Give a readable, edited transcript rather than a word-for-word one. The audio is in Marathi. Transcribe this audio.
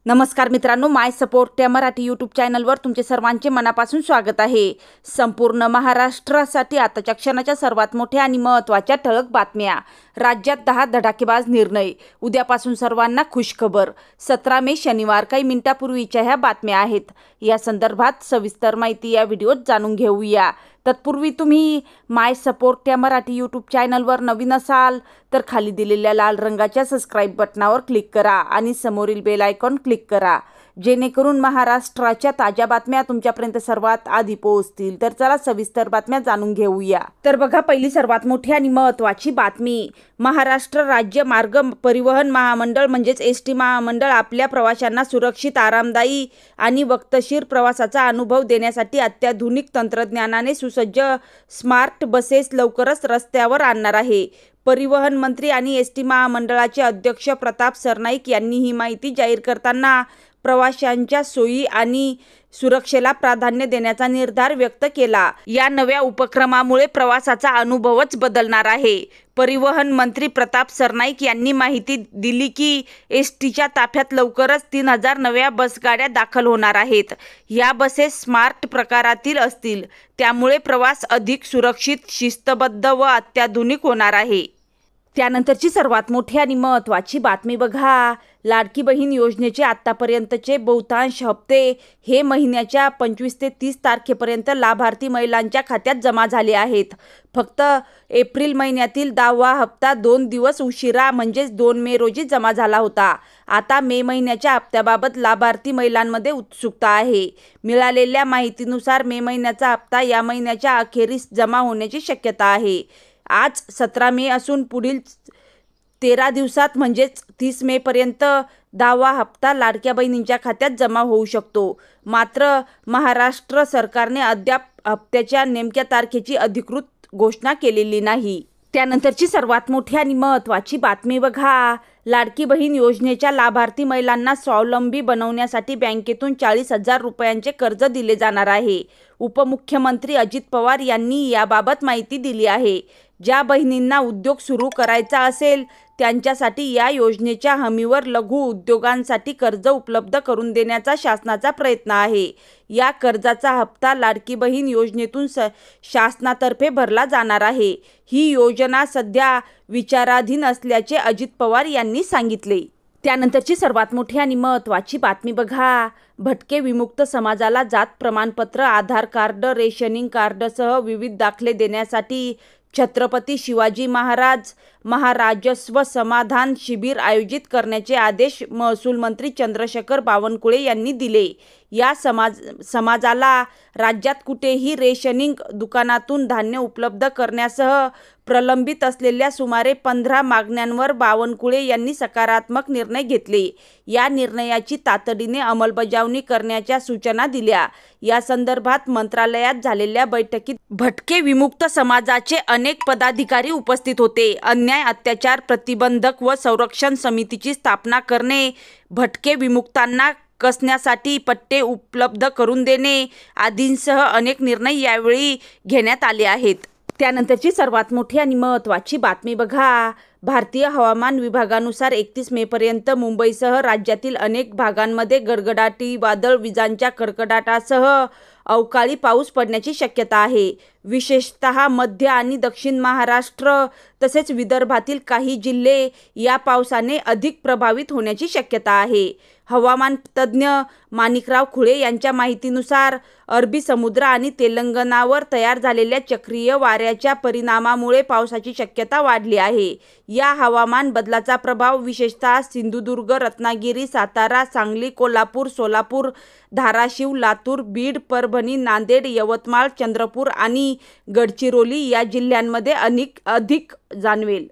नमस्कार मित्रांनो, माय सपोर्ट या मराठी यूट्यूब चॅनलवर तुमचे सर्वांचे मनापासून स्वागत आहे। संपूर्ण महाराष्ट्रासाठी आताच्या क्षणाच्या सर्वात मोठ्या आणि महत्त्वाच्या ठळक बातम्या। राज्यात 10 धडाकेबाज निर्णय, उद्यापासून सर्वांना खुशखबर। 17 मे शनिवार काही मिनिटांपूर्वीच्या ह्या बातम्या आहेत। या संदर्भात सविस्तर माहिती या व्हिडिओत जाणून घेऊया। तत्पूर्वी तुम्ही माय सपोर्ट या मराठी यूट्यूब चॅनलवर नवीन असाल तर खाली दिलेल्या लाल रंगाच्या सबस्क्राइब बटनावर क्लिक करा आणि समोरील बेल आयकॉन क्लिक करा, जेणेकरून महाराष्ट्राच्या ताज्या बातम्या तुमच्यापर्यंत सर्वात आधी पोहोचतील। तर चला सविस्तर बातम्या जाणून घेऊया। तर बघा, पहिली सर्वात मोठी आणि महत्त्वाची बातमी। महाराष्ट्र राज्य मार्ग परिवहन महामंडळ म्हणजेच एसटी महामंडळ आपल्या प्रवाशांना सुरक्षित, आरामदायी आणि वक्तशीर प्रवासाचा अनुभव देण्यासाठी अत्याधुनिक तंत्रज्ञानाने सुसज्ज स्मार्ट बसेस लवकरच रस्त्यावर आणणार आहे। परिवहन मंत्री आणि एसटी महामंडळाचे अध्यक्ष प्रताप सरनाईक यांनी ही माहिती जाहीर करताना प्रवाशांच्या सोयी आणि सुरक्षेला प्राधान्य देण्याचा निर्धार व्यक्त केला। या नव्या उपक्रमामुळे प्रवासाचा अनुभवच बदलणार आहे। परिवहन मंत्री प्रताप सरनाईक यांनी माहिती दिली की एसटीच्या ताफ्यात लवकरच 3000 नव्या बसगाड्या दाखल होणार आहेत। या बसेस स्मार्ट प्रकारातील असतील, त्यामुळे प्रवास अधिक सुरक्षित, शिस्तबद्ध व अत्याधुनिक होणार आहे। त्यानंतरची सर्वात मोठी आणि महत्त्वाची बातमी बघा। लाडकी बहीण योजनेचे आतापर्यंतचे बहुतांश हप्ते हे महिन्याच्या 25 ते 30 तारखेपर्यंत लाभार्थी महिलांच्या खात्यात जमा झाले आहेत। फक्त एप्रिल महिन्यातील 10वा हप्ता 2 दिवस उशिरा म्हणजेच 2 मे रोजी जमा झाला होता। आता मे महिन्याच्या हप्त्याबाबत लाभार्थी महिलांमध्ये उत्सुकता आहे। मिळालेल्या माहितीनुसार मे महिन्याचा हप्ता या महिन्याच्या अखेरीस जमा होण्याची शक्यता आहे। आज 17 मे असून पुढील 13 दिवसात म्हणजेच 30 मे पर्यंत 10वा हप्ता लाडक्या बहिणींच्या खात्यात जमा होऊ शकतो। मात्र महाराष्ट्र सरकारने अद्याप हप्त्याच्या नेमक्या तारखेची अधिकृत घोषणा केलेली नाही। त्यानंतरची सर्वात मोठी आणि महत्त्वाची बातमी बघा। लाडकी बहीण योजनेच्या लाभार्थी महिलांना स्वावलंबी बनवण्यासाठी बँकेतून 40,000 रुपयांचे कर्ज दिले जाणार आहे। उपमुख्यमंत्री अजित पवार यांनी याबाबत माहिती दिली आहे। ज्या बहिणींना उद्योग सुरू करायचा असेल त्यांच्यासाठी या योजनेच्या हमीवर लघु उद्योगांसाठी कर्ज उपलब्ध करून देण्याचा शासनाचा प्रयत्न आहे। या कर्जाचा हप्ता लाडकी बहीण योजनेतून शासनातर्फे भरला जाणार आहे। ही योजना सध्या विचाराधीन असल्याचे अजित पवार यांनी सांगितले। त्यानंतरची सर्वात मोठी आणि महत्त्वाची बातमी बघा। भटके विमुक्त समाजाला जात प्रमाणपत्र, आधार कार्ड, रेशनिंग कार्डसह विविध दाखले देण्यासाठी छत्रपती शिवाजी महाराज महाराजस्व समाधान शिबिर आयोजित करण्याचे आदेश महसूल मंत्री चंद्रशेखर बावनकुळे यांनी दिले। या समाजाला राज्यात कुठेही रेशनिंग दुकानातून धान्य उपलब्ध करण्यासह प्रलंबित असलेल्या सुमारे 15 मागण्यांवर बावनकुळे यांनी सकारात्मक निर्णय घेतले। या निर्णयाची तातडीने अंमलबजावणी करण्याच्या सूचना दिल्या। या संदर्भात मंत्रालयात झालेल्या बैठकीत भटके विमुक्त समाजाचे अनेक पदाधिकारी उपस्थित होते। अन्याय अत्याचार प्रतिबंधक व संरक्षण समितीची स्थापना करणे, भटके विमुक्तांना कसण्यासाठी पट्टे उपलब्ध करून देणे आदींसह अनेक निर्णय यावेळी घेण्यात आले आहेत। त्यानंतरची सर्वात मोठी आणि महत्त्वाची बातमी बघा। भारतीय हवामान विभागानुसार 31 मे पर्यंत मुंबईसह राज्यातील अनेक भागांमध्ये गडगडाटी वादळ, विजांच्या कडकडाटासह अवकाळी पाऊस पडण्याची शक्यता आहे। विशेषतः मध्य आणि दक्षिण महाराष्ट्र तसेच विदर्भातील काही जिल्हे या पावसाने अधिक प्रभावित होण्याची शक्यता आहे। हवामान तज्ज्ञ माणिकराव खुळे यांच्या माहितीनुसार अरबी समुद्र आणि तेलंगणावर तयार झालेल्या चक्रीय वाऱ्याच्या परिणामामुळे पावसाची शक्यता वाढली आहे। या हवामान बदलाचा प्रभाव विशेषतः सिंधुदुर्ग, रत्नागिरी, सातारा, सांगली, कोल्हापूर, सोलापूर, धाराशिव, लातूर, बीड, परभणी, नांदेड, यवतमाळ, चंद्रपूर आणि गडचिरोली या जिल्ह्यांमध्ये अधिक जाणवेल।